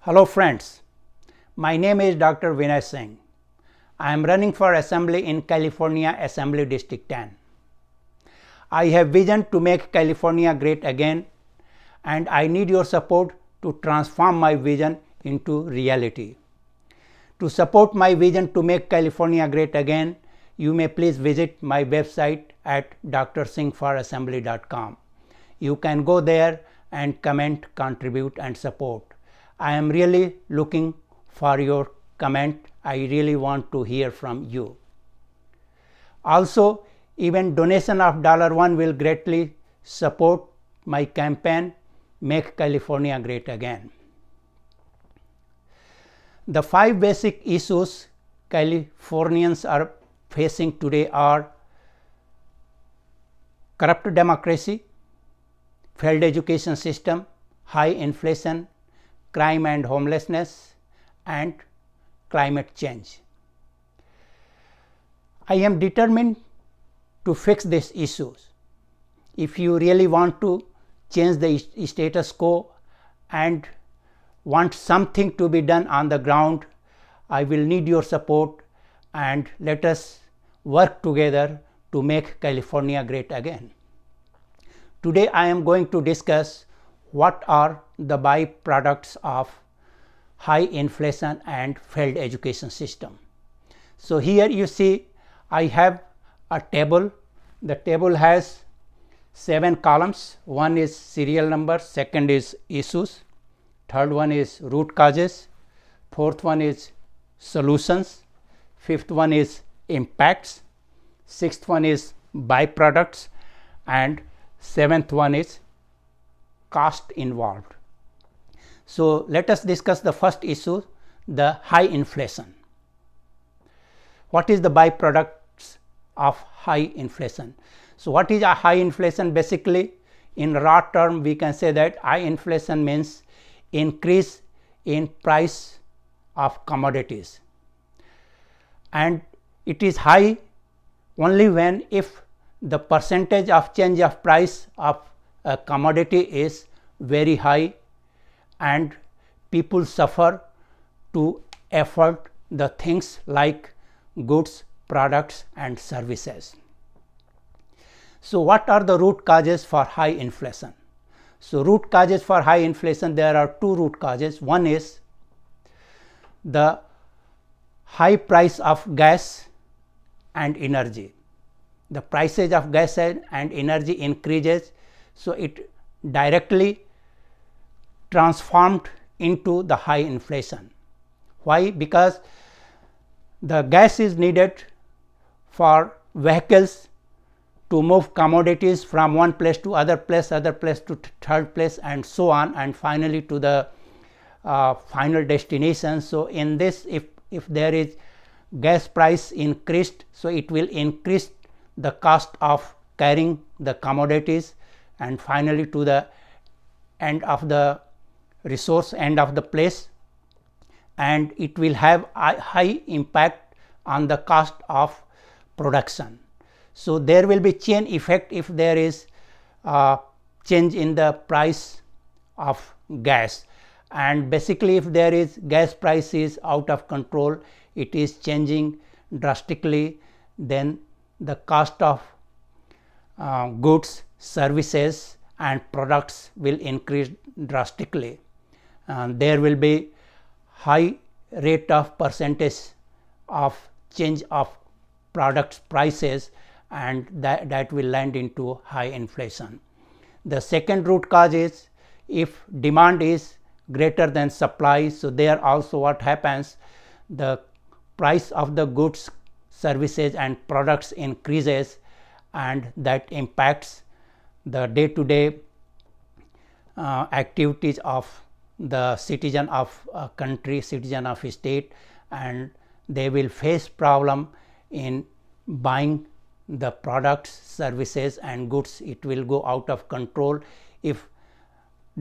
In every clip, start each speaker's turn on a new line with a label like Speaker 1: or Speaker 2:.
Speaker 1: Hello friends, my name is Dr. Vinay Singh. I am running for Assembly in California Assembly District 10. I have vision to make California great again, and I need your support to transform my vision into reality. To support my vision to make California great again, you may please visit my website at drsinghforassembly.com. You can go there and comment, contribute and support. I am really looking for your comment. I really want to hear from you. Also, even donation of $1 will greatly support my campaign, Make California Great Again. The 5 basic issues Californians are facing today are corrupt democracy, failed education system, high inflation, crime and homelessness, and climate change. I am determined to fix these issues. If you really want to change the status quo and want something to be done on the ground, I will need your support, and let us work together to make California great again. Today I am going to discuss what are the byproducts of high inflation and failed education system. So here you see I have a table. The table has 7 columns. One is serial number, second is issues, third one is root causes, fourth one is solutions, fifth one is impacts, sixth one is byproducts, and seventh one is cost involved. So let us discuss the first issue, the high inflation. What is the byproducts of high inflation? So what is a high inflation? Basically, in raw term we can say that high inflation means increase in price of commodities, and it is high only when if the percentage of change of price of a commodity is very high and people suffer to afford the things like goods, products and services. So what are the root causes for high inflation? So root causes for high inflation, there are 2 root causes. One is the high price of gas and energy. The prices of gas and energy increases, so it directly transformed into the high inflation. Why? Because the gas is needed for vehicles to move commodities from one place to other place to third place and so on, and finally to the final destination. So in this, if there is gas price increased, so it will increase the cost of carrying the commodities and finally to the end of the resource, end of the place, and it will have a high impact on the cost of production. So there will be chain effect if there is change in the price of gas, and basically if there is gas price is out of control, it is changing drastically, then the cost of goods, services and products will increase drastically. There will be high rate of percentage of change of products prices, and that will land into high inflation. The second root cause is if demand is greater than supply, so there also what happens, the price of the goods, services and products increases, and that impacts the day-to-day activities of the citizen of a country, citizen of a state, and they will face problem in buying the products, services and goods. It will go out of control if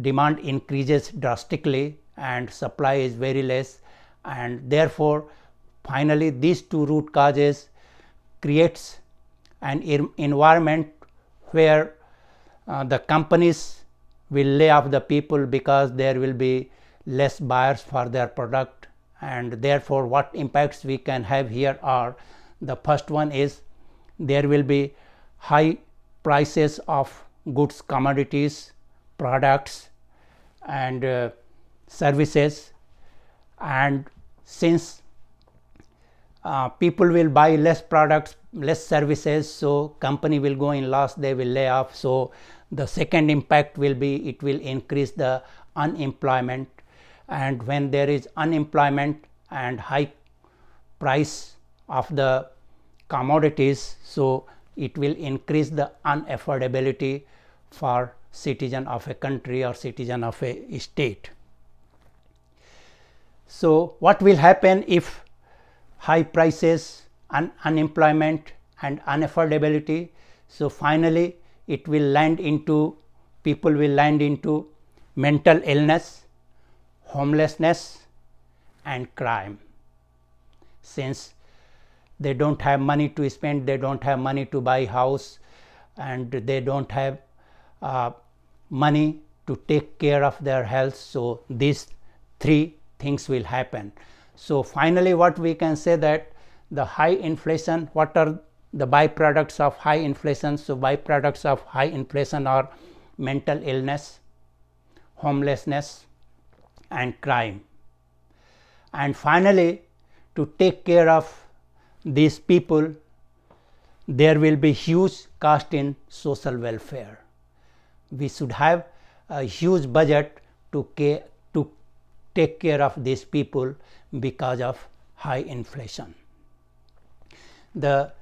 Speaker 1: demand increases drastically and supply is very less, and therefore finally these 2 root causes creates an environment where the companies will lay off the people because there will be less buyers for their product, and therefore what impacts we can have here are: the first one is there will be high prices of goods, commodities, products and services, and since people will buy less products, less services, so company will go in loss, they will lay off. So the second impact will be it will increase the unemployment, and when there is unemployment and high price of the commodities, so it will increase the unaffordability for citizen of a country or citizen of a state. So what will happen if high prices, unemployment and unaffordability? So finally it will land into, people will land into mental illness, homelessness and crime. Since they don't have money to spend, they don't have money to buy house, and they don't have money to take care of their health. So these three things will happen. So finally what we can say, that the high inflation, what are the byproducts of high inflation? So byproducts of high inflation are mental illness, homelessness and crime. And finally, to take care of these people, there will be huge cost in social welfare. We should have a huge budget to take care of these people because of high inflation. The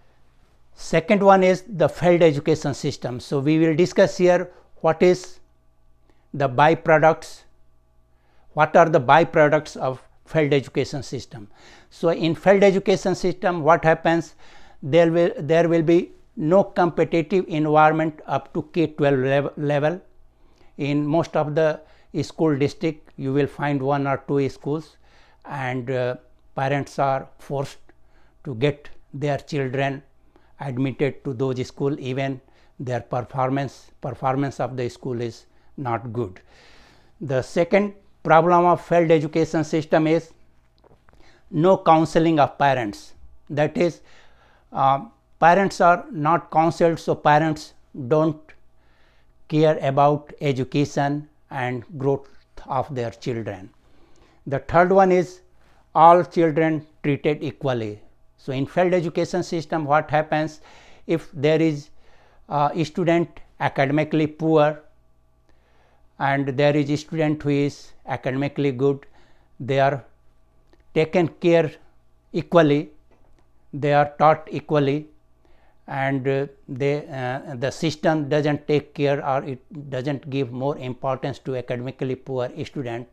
Speaker 1: second one is the failed education system. So we will discuss here what is the byproducts, what are the byproducts of failed education system. So in failed education system, what happens? There will be no competitive environment up to K-12 level. In most of the school district, you will find one or two schools, and parents are forced to get their children admitted to those schools, even their performance of the school is not good. The second problem of failed education system is no counseling of parents. That is, parents are not counseled, so parents don't care about education and growth of their children. The third one is all children treated equally. So in failed education system, what happens? If there is a student academically poor and there is a student who is academically good, they are taken care equally, they are taught equally, and the system doesn't take care, or it doesn't give more importance to academically poor student.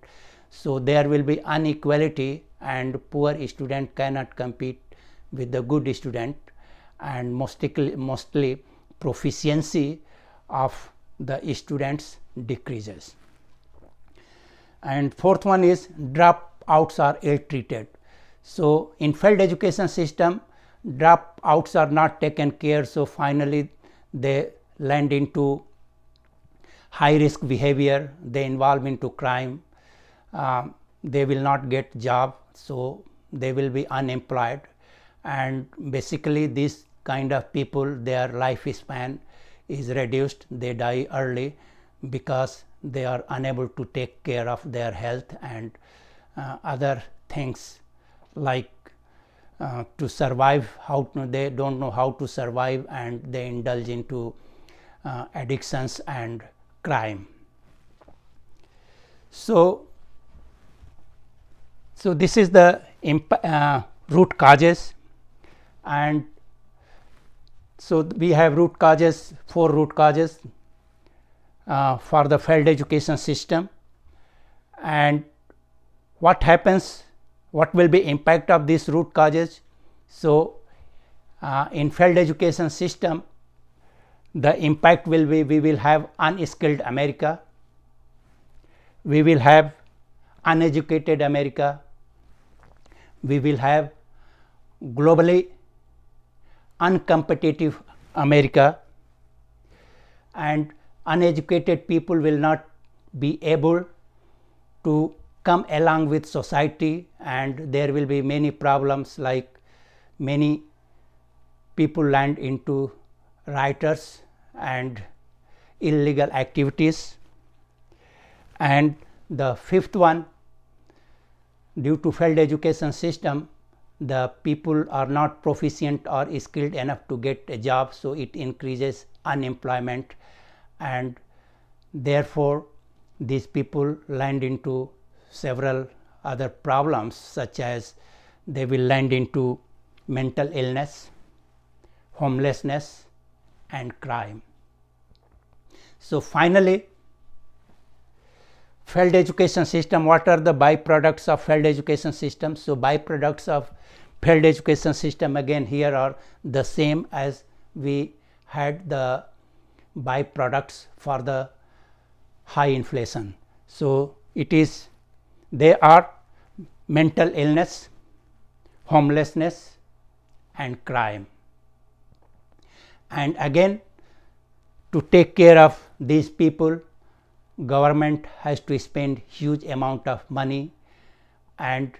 Speaker 1: So there will be inequality, and poor student cannot compete with the good student, and mostly proficiency of the students decreases. And fourth one is dropouts are ill treated. So in failed education system, dropouts are not taken care, so finally they land into high risk behavior, they involve into crime, they will not get job, so they will be unemployed, and basically these kind of people, their lifespan is reduced, they die early because they are unable to take care of their health and other things like to survive, they don't know how to survive, and they indulge into addictions and crime. So this is the root causes, and so we have root causes, 4 root causes for the failed education system. And what happens, what will be impact of these root causes? So in failed education system, the impact will be, we will have unskilled America, we will have uneducated America, we will have globally uncompetitive America, and uneducated people will not be able to come along with society, and there will be many problems, like many people land into rioters and illegal activities. And the fifth one, due to failed education system, the people are not proficient or skilled enough to get a job, so it increases unemployment, and therefore these people land into several other problems, such as they will land into mental illness, homelessness, and crime. So finally, failed education system, what are the byproducts of failed education system? So byproducts of failed education system, again here are the same as we had the byproducts for the high inflation. So they are mental illness, homelessness, and crime. And again, to take care of these people, government has to spend huge amount of money, and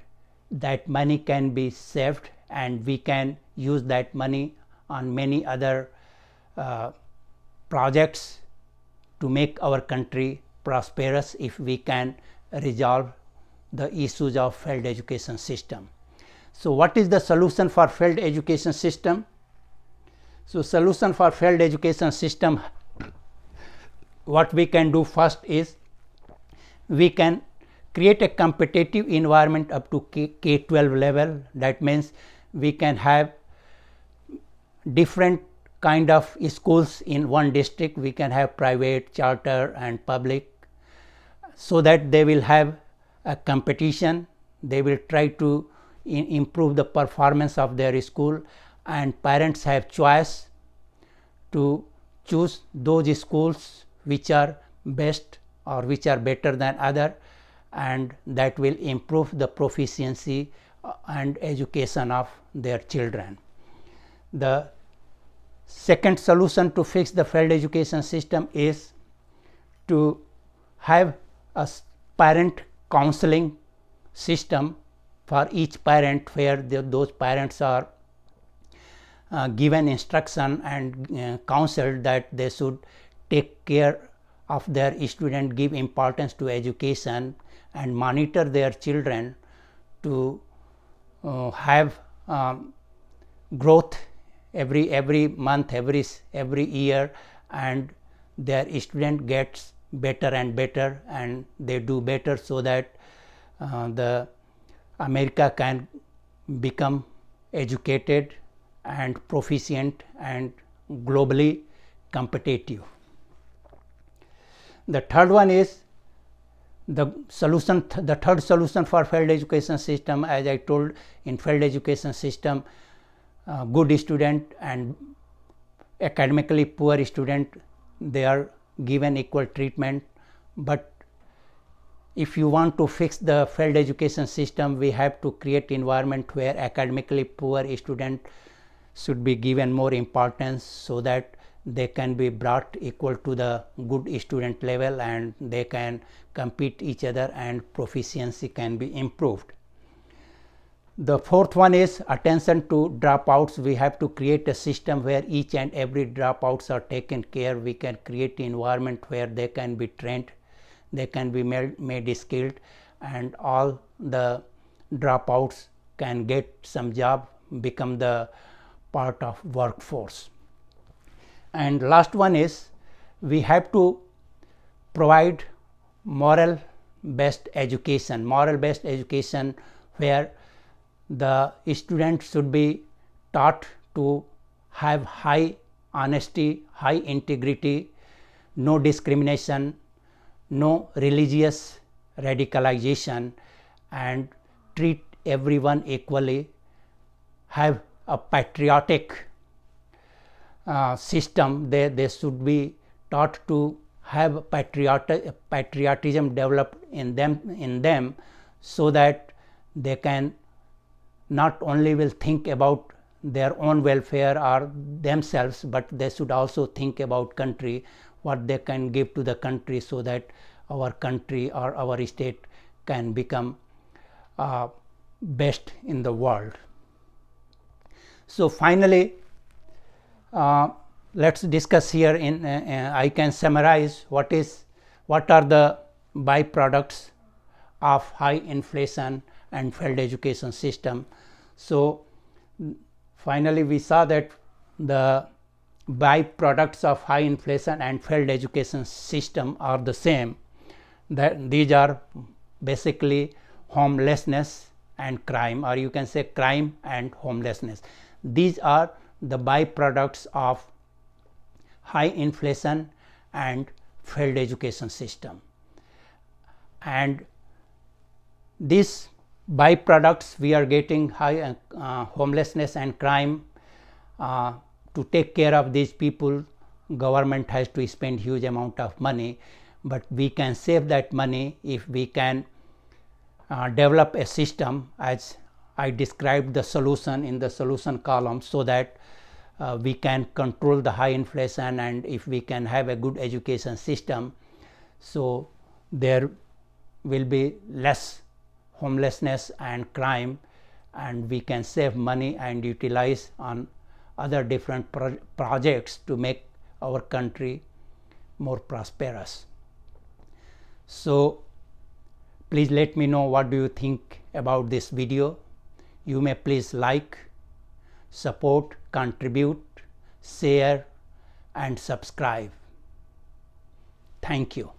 Speaker 1: that money can be saved, and we can use that money on many other projects to make our country prosperous if we can resolve the issues of failed education system. So what is the solution for failed education system? So solution for failed education system, what we can do first is we can create a competitive environment up to K-12 level. That means we can have different kind of schools in one district. We can have private, charter, and public, so that they will have a competition. They will try to improve the performance of their school, and parents have choice to choose those schools which are best or which are better than other, and that will improve the proficiency and education of their children. The second solution to fix the failed education system is to have a parent counseling system for each parent, where those parents are given instruction and counseled that they should take care of their student, give importance to education, and monitor their children to have growth every month, every year, and their student gets better and better, and they do better, so that the America can become educated and proficient and globally competitive. The third one is the third solution for failed education system. As I told, in failed education system, good student and academically poor student, they are given equal treatment. But if you want to fix the failed education system, we have to create environment where academically poor student should be given more importance, so that they can be brought equal to the good student level, and they can compete each other, and proficiency can be improved. The fourth one is attention to dropouts. We have to create a system where each and every dropouts are taken care. We can create an environment where they can be trained, they can be made skilled, and all the dropouts can get some job, become the part of workforce. And last one is we have to provide moral based education, where the students should be taught to have high honesty, high integrity, no discrimination, no religious radicalization, and treat everyone equally, have a patriotic system. They should be taught to have patriotism developed in them, so that they can not only will think about their own welfare or themselves, but they should also think about country, what they can give to the country, so that our country or our state can become best in the world. So finally, let's discuss here in I can summarize what are the byproducts of high inflation and failed education system. So finally we saw that the byproducts of high inflation and failed education system are the same. That these are basically homelessness and crime, or you can say crime and homelessness. These are the byproducts of high inflation and failed education system. And these byproducts we are getting high homelessness and crime. To take care of these people, government has to spend huge amount of money, but we can save that money if we can develop a system as I described the solution in the solution column, so that we can control the high inflation, and if we can have a good education system, so there will be less homelessness and crime, and we can save money and utilize on other different projects to make our country more prosperous. So please let me know what do you think about this video. You may please like, support, contribute, share and subscribe. Thank you.